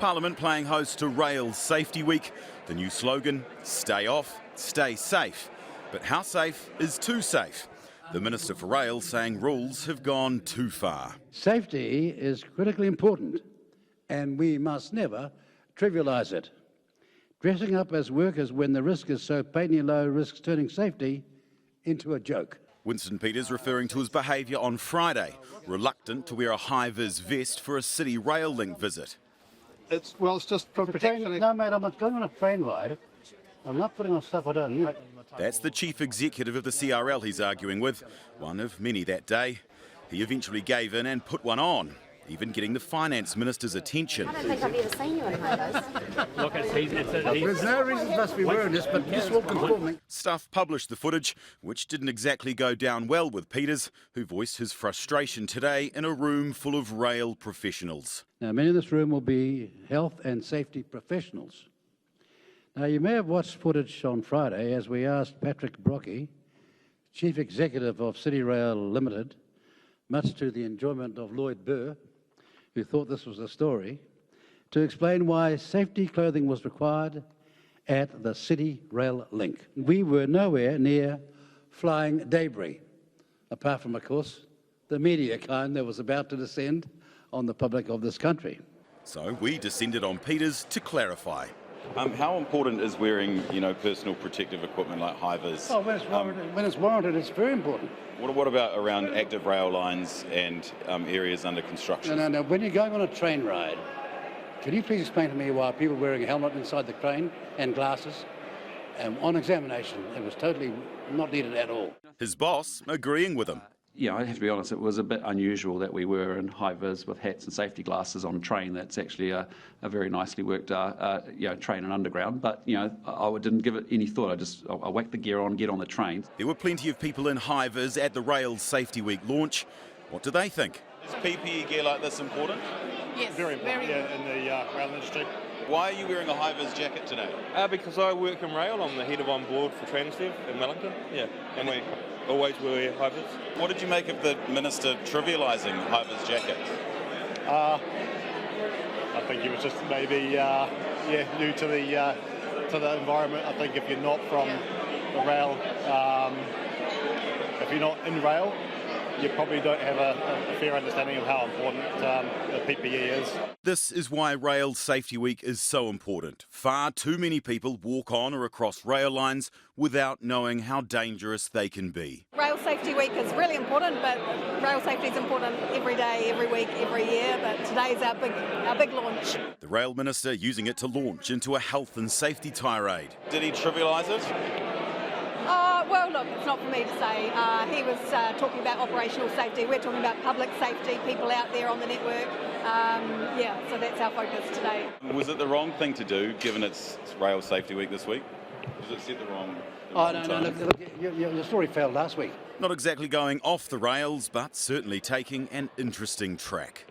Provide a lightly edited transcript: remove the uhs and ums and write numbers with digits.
Parliament playing host to Rail Safety Week. The new slogan, stay off, stay safe. But how safe is too safe? The Minister for Rail saying rules have gone too far. Safety is critically important and we must never trivialise it. Dressing up as workers when the risk is so patently low risks turning safety into a joke. Winston Peters referring to his behaviour on Friday, reluctant to wear a high-vis vest for a City Rail Link visit. It's just for protection. No, mate, I'm not going on a train ride. I'm not putting on stuff I don't need. That's the chief executive of the CRL he's arguing with, one of many that day. He eventually gave in and put one on, even getting the finance minister's attention. I don't think I've ever seen you in high-vis. Look, There's no reason for us to be wearing this, but this will conform me. Stuff published the footage, which didn't exactly go down well with Peters, who voiced his frustration today in a room full of rail professionals. Now, many in this room will be health and safety professionals. Now, you may have watched footage on Friday as we asked Patrick Brocky, Chief Executive of City Rail Limited, much to the enjoyment of Lloyd Burr, who thought this was a story, to explain why safety clothing was required at the City Rail Link. We were nowhere near flying debris, apart from, of course, the media kind that was about to descend on the public of this country. So we descended on Peters to clarify. How important is wearing, personal protective equipment like high-vis? Oh, when it's warranted, it's very important. What about around active rail lines and areas under construction? No. When you're going on a train ride, can you please explain to me why people wearing a helmet inside the train and glasses? On examination, it was totally not needed at all. His boss agreeing with him. Yeah, I have to be honest, it was a bit unusual that we were in high-vis with hats and safety glasses on a train. That's actually a very nicely worked train and underground. But, I didn't give it any thought. I whacked the gear on, get on the train. There were plenty of people in high-vis at the Rail Safety Week launch. What do they think? Is PPE gear like this important? Yes, Very important in the rail industry. Why are you wearing a high-vis jacket today? Because I work in rail, I'm the head of on board for Transdev in Wellington. Yeah, and we always wear high-vis. What did you make of the minister trivialising high-vis jackets? I think he was just maybe new to the environment. I think if you're not from the rail, if you're not in rail, you probably don't have a fair understanding of how important the PPE is. This is why Rail Safety Week is so important. Far too many people walk on or across rail lines without knowing how dangerous they can be. Rail Safety Week is really important, but rail safety is important every day, every week, every year, but today's our big launch. The Rail Minister using it to launch into a health and safety tirade. Did he trivialise it? Well, look, it's not for me to say. He was talking about operational safety. We're talking about public safety, people out there on the network. So that's our focus today. Was it the wrong thing to do, given it's Rail Safety Week this week? Was it set the wrong time? Look, your story failed last week. Not exactly going off the rails, but certainly taking an interesting track.